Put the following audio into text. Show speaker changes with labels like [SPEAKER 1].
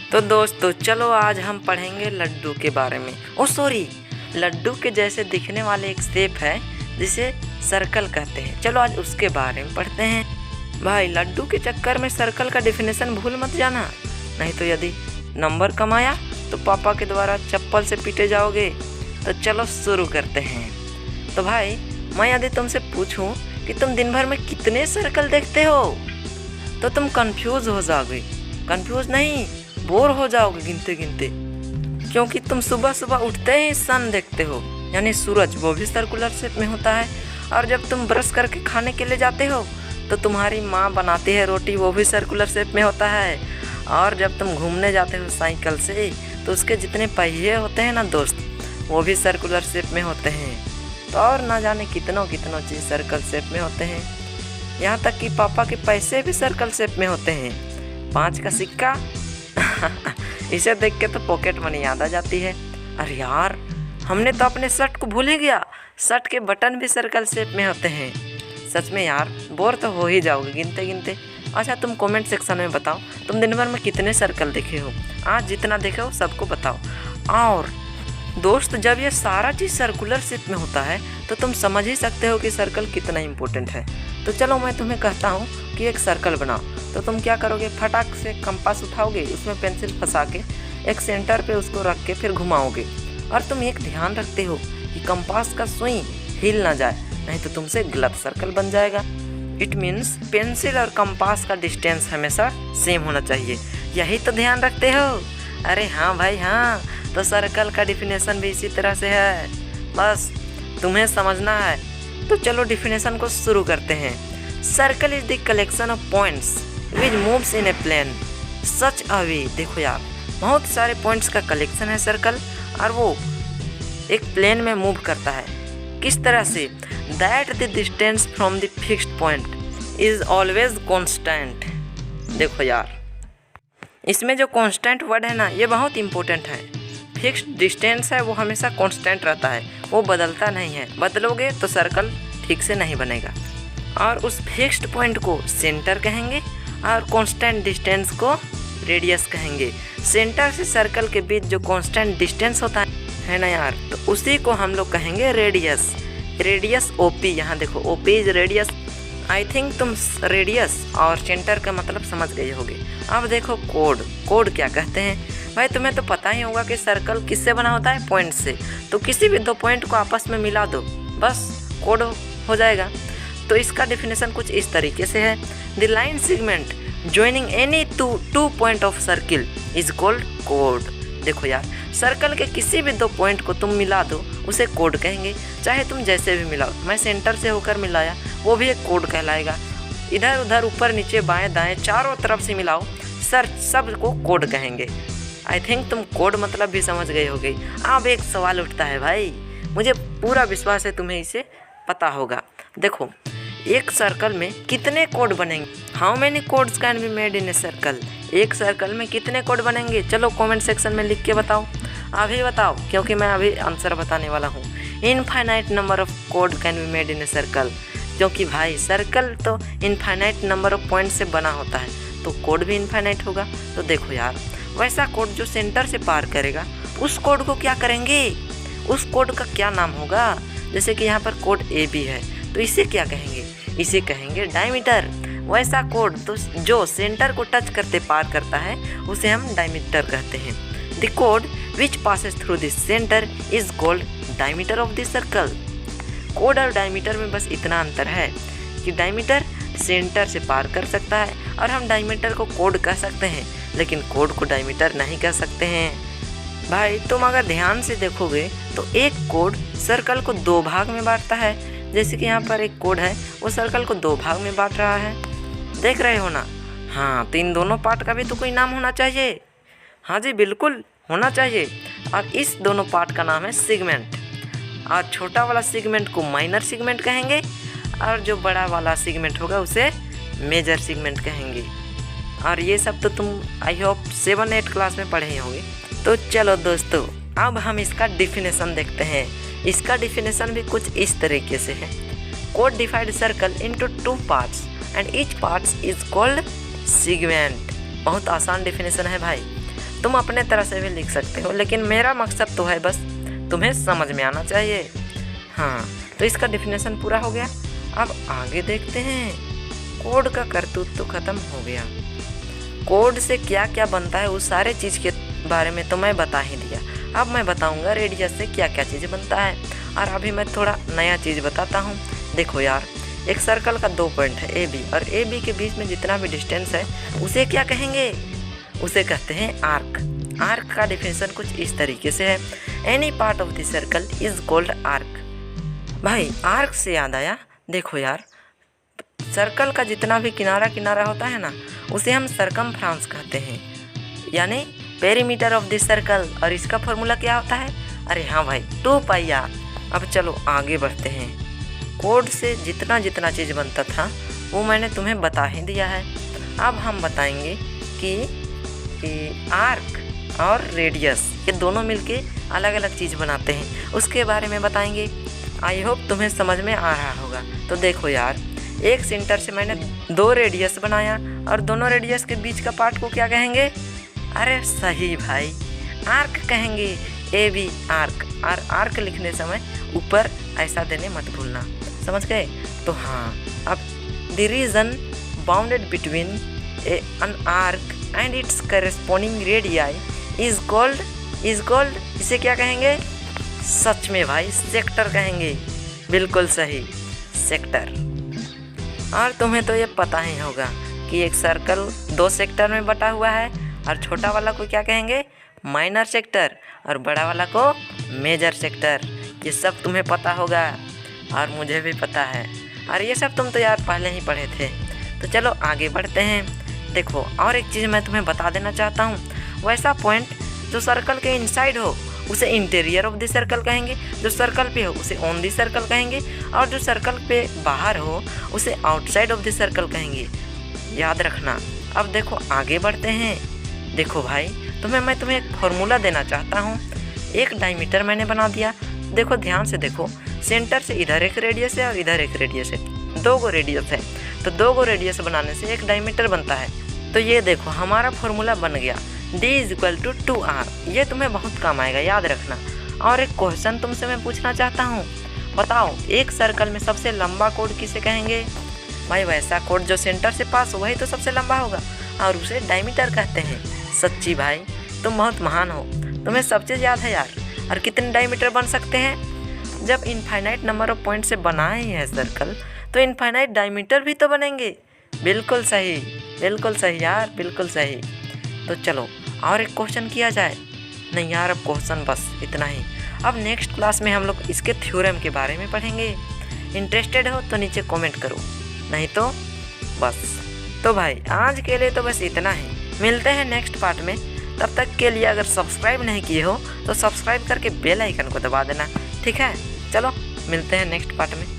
[SPEAKER 1] तो दोस्तों चलो आज हम पढ़ेंगे लड्डू के बारे में। लड्डू के जैसे दिखने वाले एक शेप है जिसे सर्कल कहते हैं। चलो आज उसके बारे में पढ़ते हैं। भाई लड्डू के चक्कर में सर्कल का डेफिनेशन भूल मत जाना, नहीं तो यदि नंबर कम आया तो पापा के द्वारा चप्पल से पीटे जाओगे। तो चलो शुरू करते हैं। तो भाई मैं यदि तुमसे पूछूं कि तुम दिन भर में कितने सर्कल देखते हो तो तुम कंफ्यूज हो जाओगे। कंफ्यूज नहीं, बोर हो जाओगे गिनते गिनते, क्योंकि तुम सुबह सुबह उठते ही सन देखते हो, यानी सूरज, वो भी सर्कुलर शेप में होता है। और जब तुम ब्रश करके खाने के लिए जाते हो तो तुम्हारी माँ बनाती है रोटी, वो भी सर्कुलर शेप में होता है। और जब तुम घूमने जाते हो साइकिल से तो उसके जितने पहिए होते हैं ना दोस्त, वो भी सर्कुलर शेप में होते हैं। तो और ना जाने कितनों चीज़ सर्कल शेप में होते हैं। यहाँ तक कि पापा के पैसे भी सर्कल शेप में होते हैं। 5 का सिक्का इसे देख के तो पॉकेट मनी याद आ जाती है। अरे यार, हमने तो अपने शर्ट को भूल ही गया, शर्ट के बटन भी सर्कल शेप में होते हैं। सच में यार, बोर तो हो ही जाओगे गिनते गिनते। अच्छा, तुम कमेंट सेक्शन में बताओ तुम दिन भर में कितने सर्कल देखे हो। आज जितना देखे हो सबको बताओ। और दोस्त, जब ये सारा चीज़ सर्कुलर शेप में होता है तो तुम समझ ही सकते हो कि सर्कल कितना इम्पोर्टेंट है। तो चलो मैं तुम्हें कहता हूँ कि एक सर्कल बनाओ। तो तुम क्या करोगे, फटाक से कंपास उठाओगे, उसमें पेंसिल फंसा के एक सेंटर पे उसको रख के फिर घुमाओगे। और तुम एक ध्यान रखते हो कि कंपास का सुई हिल ना जाए, नहीं तो तुमसे गलत सर्कल बन जाएगा। इट मीन्स पेंसिल और कंपास का डिस्टेंस हमेशा सेम होना चाहिए। यही तो ध्यान रखते हो। अरे हाँ भाई हाँ, तो सर्कल का डिफिनेशन भी इसी तरह से है, बस तुम्हें समझना है। तो चलो डिफिनेशन को शुरू करते हैं। Circle is the collection of points which moves in a plane such a way. देखो यार, बहुत सारे पॉइंट्स का कलेक्शन है सर्कल, और वो एक प्लेन में मूव करता है। किस तरह से? That the distance from the fixed point is always constant. देखो यार, इसमें जो कॉन्स्टेंट वर्ड है ना, ये बहुत इंपॉर्टेंट है। फिक्स्ड डिस्टेंस है वो हमेशा कांस्टेंट रहता है, वो बदलता नहीं है। बदलोगे तो सर्कल ठीक से नहीं बनेगा। और उस फिक्स्ड पॉइंट को सेंटर कहेंगे और कांस्टेंट डिस्टेंस को रेडियस कहेंगे। सेंटर से सर्कल के बीच जो कांस्टेंट डिस्टेंस होता है ना यार, तो उसी को हम लोग कहेंगे रेडियस। रेडियस ओपी, यहाँ देखो OP is radius. I think तुम रेडियस और सेंटर का मतलब समझ गए होगे। अब देखो कोड क्या कहते हैं। भाई तुम्हें तो पता ही होगा कि सर्कल किससे बना होता है, पॉइंट से। तो किसी भी 2 पॉइंट को आपस में मिला दो, बस कोड हो जाएगा। तो इसका डेफिनेशन कुछ इस तरीके से है। The line segment joining any two point of circle is called code. देखो यार, सर्कल के किसी भी 2 पॉइंट को तुम मिला दो उसे कोड कहेंगे। चाहे तुम जैसे भी मिलाओ, मैं सेंटर से होकर मिलाया, वो भी एक कोड कहलाएगा। इधर उधर ऊपर नीचे बाएं दाएं चारों तरफ से मिलाओ, सब को कोड कहेंगे। आई थिंक तुम कोड मतलब भी समझ गए होगे। अब एक सवाल उठता है भाई, मुझे पूरा विश्वास है तुम्हें इसे पता होगा। देखो, एक सर्कल में कितने कोड बनेंगे? How many codes can be made in a circle? एक सर्कल में कितने कोड बनेंगे? चलो कमेंट सेक्शन में लिख के बताओ, अभी बताओ, क्योंकि मैं अभी आंसर बताने वाला हूँ। Infinite number of code can be made in a circle. क्योंकि भाई सर्कल तो इनफाइनाइट नंबर ऑफ पॉइंट से बना होता है, तो कोड भी इनफाइनाइट होगा। तो देखो यार, वैसा कोड जो सेंटर से पार करेगा, उस कोड को क्या करेंगे? उस कोड का क्या नाम होगा? जैसे कि यहाँ पर कोड ए बी है, तो इसे क्या कहेंगे? इसे कहेंगे डायमीटर। वैसा कोड तो जो सेंटर को टच करते पार करता है, उसे हम डायमीटर कहते हैं। The code which passes through this centre is called diameter of this circle. Code और डायमीटर में बस इतना अंतर है कि डायमीटर सेंटर से पार कर सकता है और हम डायमीटर को कोड कह सकते हैं, लेकिन कोड को डायमीटर नहीं कह सकते हैं। भाई तुम अगर ध्यान से देखोगे तो एक कोड सर्कल को 2 भाग में बांटता है। जैसे कि यहाँ पर एक कोड है, वो सर्कल को 2 भाग में बांट रहा है, देख रहे हो ना? हाँ, तो इन दोनों पार्ट का भी तो कोई नाम होना चाहिए। हाँ जी, बिल्कुल होना चाहिए। और इस दोनों पार्ट का नाम है सेगमेंट। और छोटा वाला सेगमेंट को माइनर सेगमेंट कहेंगे, और जो बड़ा वाला सेगमेंट होगा उसे मेजर सेगमेंट कहेंगे। और ये सब तो तुम आई होप 7-8 क्लास में पढ़े ही होंगे। तो चलो दोस्तों, अब हम इसका डिफिनेशन देखते हैं। इसका डिफिनेशन भी कुछ इस तरीके से है। Code divide circle into 2 parts and each parts is called segment. बहुत आसान डिफिनेशन है भाई। तुम अपने तरह से भी लिख सकते हो, लेकिन मेरा मकसद तो है बस तुम्हें समझ में आना चाहिए। हाँ, तो इसका डेफिनेशन पूरा हो गया। अब आगे देखते हैं। कोड का करतूत तो ख़त्म हो गया। कोड से क्या क्या बनता है उस सारे चीज़ के बारे में तो मैं बता ही दिया। अब मैं बताऊंगा रेडियस से क्या क्या चीज़ बनता है। और अभी मैं थोड़ा नया चीज़ बताता हूँ। देखो यार, एक सर्कल का 2 पॉइंट है ए बी, और ए बी के बीच में जितना भी डिस्टेंस है उसे क्या कहेंगे? उसे कहते हैं आर्क। आर्क का डिफिनेशन कुछ इस तरीके से है, any part of the circle is called arc. भाई आर्क से याद आया, देखो यार, सर्कल का जितना भी किनारा किनारा होता है ना, उसे हम सरकमफ्रेंस कहते हैं, यानी पेरीमीटर ऑफ द सर्कल। और इसका फॉर्मूला क्या होता है? अरे हाँ भाई, 2πr। अब चलो आगे बढ़ते हैं। कोड से जितना जितना चीज़ बनता था वो मैंने तुम्हें बता ही दिया है। अब हम बताएंगे कि आर्क और रेडियस ये दोनों मिलके अलग अलग चीज़ बनाते हैं, उसके बारे में बताएंगे। आई होप तुम्हें समझ में आ रहा होगा। तो देखो यार, एक सेंटर से मैंने 2 रेडियस बनाया, और दोनों रेडियस के बीच का पार्ट को क्या कहेंगे? अरे सही भाई, आर्क कहेंगे। A B arc. और आर्क लिखने समय ऊपर ऐसा देने मत भूलना, समझ गए? तो हाँ, अब the reason bounded between an arc and it's corresponding radii is called इसे क्या कहेंगे? सच में भाई, सेक्टर कहेंगे। बिल्कुल सही, सेक्टर। और तुम्हें तो ये पता ही होगा कि एक सर्कल 2 सेक्टर में बटा हुआ है, और छोटा वाला को क्या कहेंगे? माइनर सेक्टर, और बड़ा वाला को मेजर सेक्टर। ये सब तुम्हें पता होगा, और मुझे भी पता है, और ये सब तुम तो यार पहले ही पढ़े थे। तो चलो आगे बढ़ते हैं। देखो, और एक चीज़ मैं तुम्हें बता देना चाहता हूँ, वैसा पॉइंट जो सर्कल के इनसाइड हो उसे इंटीरियर ऑफ द सर्कल कहेंगे, जो सर्कल पे हो उसे ऑन द सर्कल कहेंगे, और जो सर्कल पे बाहर हो उसे आउटसाइड ऑफ द सर्कल कहेंगे। याद रखना। अब देखो आगे बढ़ते हैं। देखो भाई, मैं तुम्हें एक फॉर्मूला देना चाहता हूँ। एक डायमीटर मैंने बना दिया। देखो ध्यान से देखो, सेंटर से इधर एक रेडियस है और इधर एक रेडियस है, 2 गो रेडियस है। तो 2 गो रेडियस बनाने से एक डायमीटर बनता है। तो ये देखो हमारा फॉर्मूला बन गया, D = 2r। ये तुम्हें बहुत काम आएगा, याद रखना। और एक क्वेश्चन तुमसे मैं पूछना चाहता हूँ, बताओ एक सर्कल में सबसे लंबा कोड किसे कहेंगे? भाई वैसा कोड जो सेंटर से पास हो वही तो सबसे लंबा होगा, और उसे डायमीटर कहते हैं। सच्ची भाई, तुम बहुत महान हो, तुम्हें सब चीज़ याद है यार। और कितने डायमीटर बन सकते हैं? जब इनफाइनाइट नंबर ऑफ पॉइंट से बनाए ही है सर्कल, तो इनफाइनाइट डायमीटर भी तो बनेंगे। बिल्कुल सही, बिल्कुल सही यार, बिल्कुल सही। तो चलो और एक क्वेश्चन किया जाए। नहीं यार, अब क्वेश्चन बस इतना ही। अब नेक्स्ट क्लास में हम लोग इसके थ्योरम के बारे में पढ़ेंगे। इंटरेस्टेड हो तो नीचे कमेंट करो, नहीं तो बस। तो भाई आज के लिए तो बस इतना ही। मिलते हैं नेक्स्ट पार्ट में। तब तक के लिए अगर सब्सक्राइब नहीं किए हो तो सब्सक्राइब करके बेल आइकन को दबा देना, ठीक है? चलो मिलते हैं नेक्स्ट पार्ट में।